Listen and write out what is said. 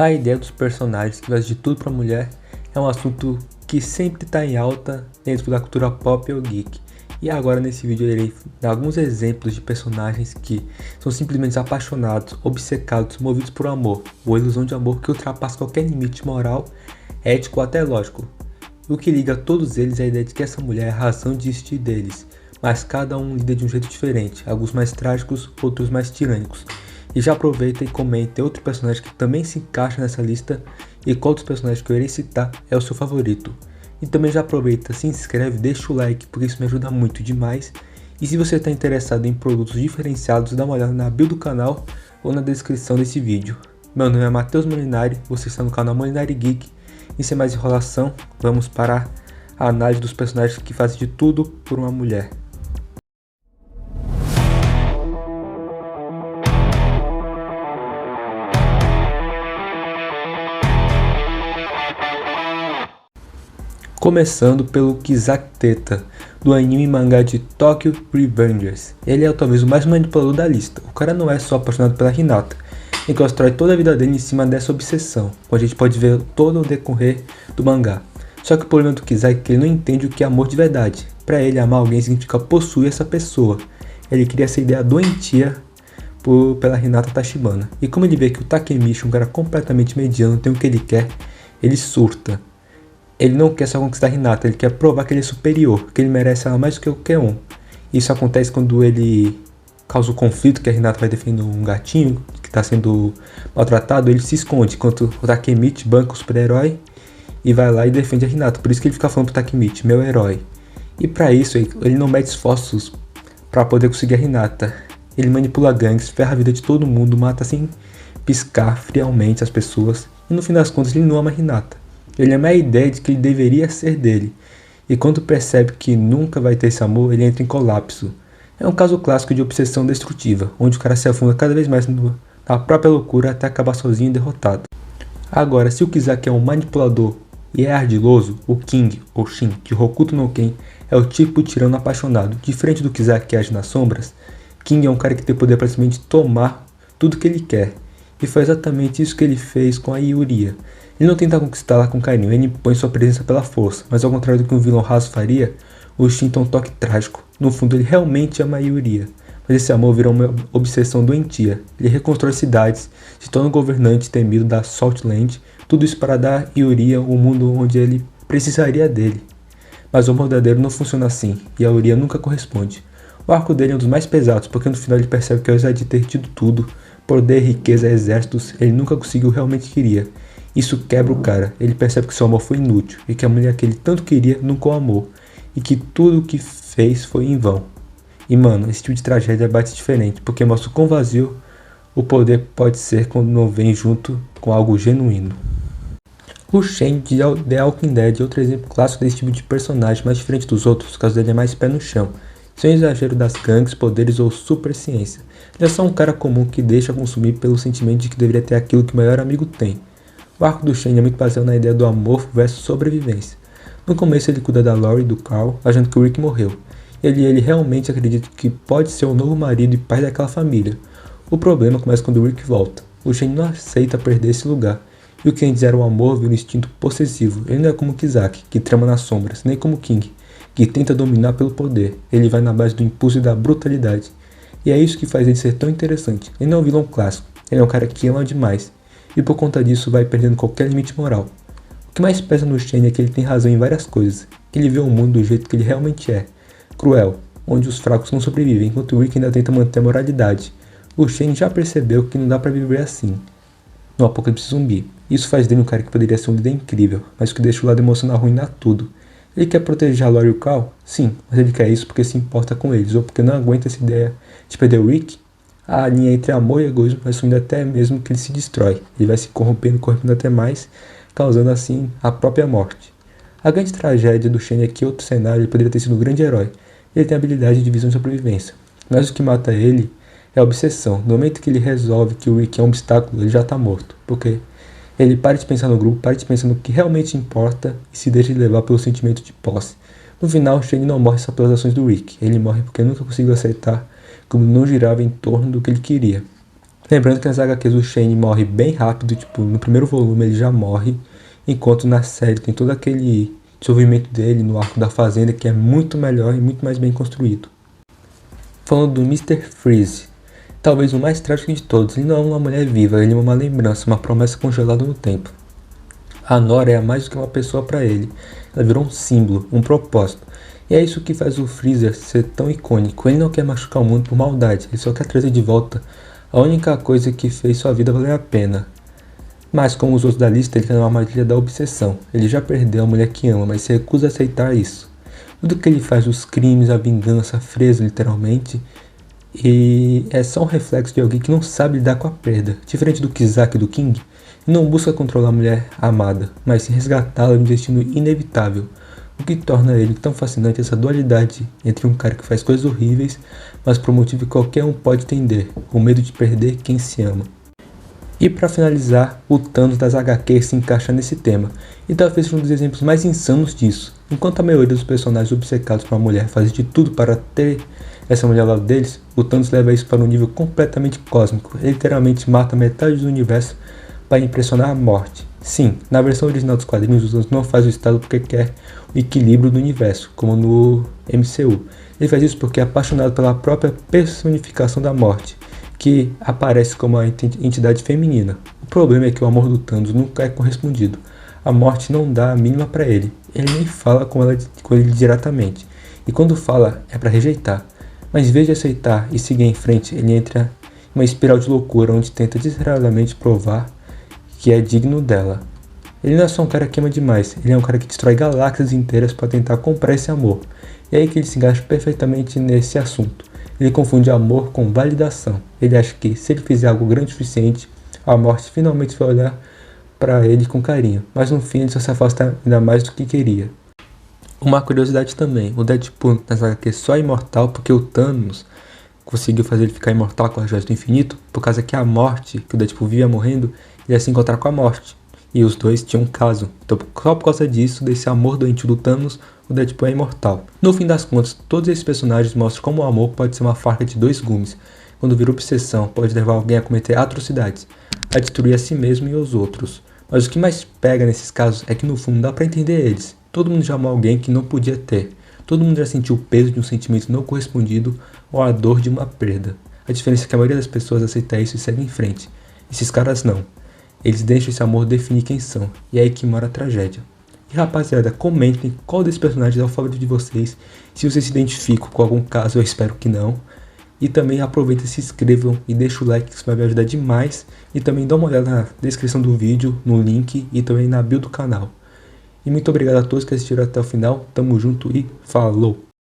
A ideia dos personagens que fazem de tudo pra mulher é um assunto que sempre está em alta dentro da cultura pop ou geek. E agora nesse vídeo eu irei dar alguns exemplos de personagens que são simplesmente apaixonados, obcecados, movidos por amor, ou ilusão de amor que ultrapassa qualquer limite moral, ético ou até lógico. O que liga a todos eles é a ideia de que essa mulher é a razão de existir deles, mas cada um lida de um jeito diferente, alguns mais trágicos, outros mais tirânicos. E já aproveita e comenta outro personagem que também se encaixa nessa lista e qual dos personagens que eu irei citar é o seu favorito. E também já aproveita, se inscreve, deixa o like porque isso me ajuda muito demais. E se você está interessado em produtos diferenciados, dá uma olhada na bio do canal ou na descrição desse vídeo. Meu nome é Matheus Molinari, você está no canal Molinari Geek. E sem mais enrolação, vamos para a análise dos personagens que fazem de tudo por uma mulher. Começando pelo Kizaki Teta, do anime e mangá de Tokyo Revengers. Ele é talvez o mais manipulador da lista. O cara não é só apaixonado pela Hinata, ele constrói toda a vida dele em cima dessa obsessão, como a gente pode ver todo o decorrer do mangá. Só que o problema do Kizaki é que ele não entende o que é amor de verdade. Para ele, amar alguém significa possuir essa pessoa. Ele cria essa ideia doentia pela Hinata Tachibana. E como ele vê que o Takemichi, um cara completamente mediano, tem o que ele quer, ele surta. Ele não quer só conquistar a Hinata, ele quer provar que ele é superior, que ele merece ela mais do que qualquer um. Isso acontece quando ele causa o conflito, que a Hinata vai defender um gatinho que está sendo maltratado, ele se esconde, enquanto o Takemichi banca o super-herói e vai lá e defende a Hinata. Por isso que ele fica falando pro Takemichi, meu herói. E para isso, ele não mete esforços para poder conseguir a Hinata. Ele manipula gangues, ferra a vida de todo mundo, mata sem piscar friamente as pessoas. E no fim das contas, ele não ama a Hinata. Ele ama a ideia de que ele deveria ser dele, e quando percebe que nunca vai ter esse amor, ele entra em colapso. É um caso clássico de obsessão destrutiva, onde o cara se afunda cada vez mais na própria loucura até acabar sozinho e derrotado. Agora, se o Kizaki é um manipulador e é ardiloso, o King, ou Shin, de Hokuto no Ken, é o tipo tirano apaixonado. Diferente do Kizaki que age nas sombras, King é um cara que tem poder para simplesmente tomar tudo que ele quer. E foi exatamente isso que ele fez com a Yuria. Ele não tenta conquistá-la com carinho, ele impõe sua presença pela força, mas ao contrário do que um vilão raso faria, o Shin tem um toque trágico. No fundo ele realmente ama a Yuria, mas esse amor vira uma obsessão doentia. Ele reconstrói cidades, se torna um governante temido da Saltland, tudo isso para dar a Yuria um mundo onde ele precisaria dele. Mas o amor verdadeiro não funciona assim, e a Yuria nunca corresponde. O arco dele é um dos mais pesados, porque no final ele percebe que apesar de ter tido tudo, poder, riqueza, exércitos, ele nunca conseguiu o que realmente queria. Isso quebra o cara, ele percebe que seu amor foi inútil, e que a mulher que ele tanto queria nunca o amou, e que tudo o que fez foi em vão. E mano, esse tipo de tragédia bate diferente, porque mostra o quão vazio o poder pode ser quando não vem junto com algo genuíno. O Shen de The Walking Dead é outro exemplo clássico desse tipo de personagem, mas diferente dos outros, o caso dele é mais pé no chão. Sem exagero das gangues, poderes ou super ciência. Ele é só um cara comum que deixa consumir pelo sentimento de que deveria ter aquilo que o melhor amigo tem. O arco do Shen é muito baseado na ideia do amor versus sobrevivência. No começo ele cuida da Lori e do Carl, achando que o Rick morreu. Ele realmente acredita que pode ser o novo marido e pai daquela família. O problema começa quando o Rick volta. O Shen não aceita perder esse lugar. E o que antes era o amor vira um instinto possessivo. Ele não é como Kizaki, que trama nas sombras, nem como King, que tenta dominar pelo poder. Ele vai na base do impulso e da brutalidade. E é isso que faz ele ser tão interessante. Ele não é um vilão clássico, ele é um cara que ama demais. E por conta disso vai perdendo qualquer limite moral. O que mais pesa no Shen é que ele tem razão em várias coisas. Ele vê o mundo do jeito que ele realmente é. Cruel, onde os fracos não sobrevivem, enquanto o Rick ainda tenta manter a moralidade. O Shen já percebeu que não dá pra viver assim, no apocalipse zumbi. Isso faz dele um cara que poderia ser um líder incrível, mas que deixa o lado emocional ruinar tudo. Ele quer proteger a Lori e o Carl? Sim, mas ele quer isso porque se importa com eles, ou porque não aguenta essa ideia de perder o Rick. A linha entre amor e egoísmo vai sumindo até mesmo que ele se destrói. Ele vai se corrompendo até mais, causando assim a própria morte. A grande tragédia do Shen é que outro cenário ele poderia ter sido um grande herói. Ele tem a habilidade de visão de sobrevivência. Mas o que mata ele é a obsessão. No momento que ele resolve que o Rick é um obstáculo, ele já está morto. Porque ele para de pensar no grupo, para de pensar no que realmente importa e se deixa de levar pelo sentimento de posse. No final, o Shen não morre só pelas ações do Rick. Ele morre porque nunca conseguiu aceitar como não girava em torno do que ele queria. Lembrando que nas HQs o Shane morre bem rápido, tipo, no primeiro volume ele já morre, enquanto na série tem todo aquele desenvolvimento dele no arco da fazenda que é muito melhor e muito mais bem construído. Falando do Mr. Freeze, talvez o mais trágico de todos, ele não é uma mulher viva, ele é uma lembrança, uma promessa congelada no tempo. A Nora é mais do que uma pessoa para ele, ela virou um símbolo, um propósito. E é isso que faz o Freezer ser tão icônico, ele não quer machucar o mundo por maldade, ele só quer trazer de volta a única coisa que fez sua vida valer a pena. Mas como os outros da lista, ele cai na armadilha da obsessão. Ele já perdeu a mulher que ama, mas se recusa a aceitar isso. Tudo que ele faz, os crimes, a vingança, a frieza, literalmente, e é só um reflexo de alguém que não sabe lidar com a perda. Diferente do Kizak e do King, ele não busca controlar a mulher amada, mas sim resgatá-la de um destino inevitável. O que torna ele tão fascinante essa dualidade entre um cara que faz coisas horríveis, mas por um motivo que qualquer um pode entender, o medo de perder quem se ama. E para finalizar, o Thanos das HQs se encaixa nesse tema, e talvez seja um dos exemplos mais insanos disso. Enquanto a maioria dos personagens obcecados por uma mulher faz de tudo para ter essa mulher ao lado deles, o Thanos leva isso para um nível completamente cósmico. Ele literalmente mata metade do universo para impressionar a morte. Sim, na versão original dos quadrinhos, o Thanos não faz o estalo porque quer o equilíbrio do universo, como no MCU. Ele faz isso porque é apaixonado pela própria personificação da morte, que aparece como uma entidade feminina. O problema é que o amor do Thanos nunca é correspondido. A morte não dá a mínima para ele. Ele nem fala com ele diretamente. E quando fala, é para rejeitar. Mas em vez de aceitar e seguir em frente, ele entra em uma espiral de loucura onde tenta desesperadamente provar que é digno dela. Ele não é só um cara que ama demais, ele é um cara que destrói galáxias inteiras para tentar comprar esse amor. E é aí que ele se encaixa perfeitamente nesse assunto. Ele confunde amor com validação. Ele acha que se ele fizer algo grande o suficiente, a morte finalmente vai olhar para ele com carinho. Mas no fim ele só se afasta ainda mais do que queria. Uma curiosidade também, o Deadpool nas HQs só é imortal porque o Thanos conseguiu fazer ele ficar imortal com as joias do infinito, por causa que a morte, que o Deadpool vivia morrendo, ele ia se encontrar com a morte. E os dois tinham um caso. Então só por causa disso, desse amor doentio do Thanos, o Deadpool é imortal. No fim das contas, todos esses personagens mostram como o amor pode ser uma faca de dois gumes. Quando vira obsessão, pode levar alguém a cometer atrocidades, a destruir a si mesmo e os outros. Mas o que mais pega nesses casos é que no fundo dá pra entender eles. Todo mundo já amou alguém que não podia ter. Todo mundo já sentiu o peso de um sentimento não correspondido ou a dor de uma perda. A diferença é que a maioria das pessoas aceita isso e segue em frente. Esses caras não. Eles deixam esse amor definir quem são. E é aí que mora a tragédia. E rapaziada, comentem qual desses personagens é o favorito de vocês. Se vocês se identificam com algum caso, eu espero que não. E também aproveitem, se inscrevam e deixem o like, que isso vai me ajudar demais. E também dá uma olhada na descrição do vídeo, no link e também na bio do canal. E muito obrigado a todos que assistiram até o final. Tamo junto e falou!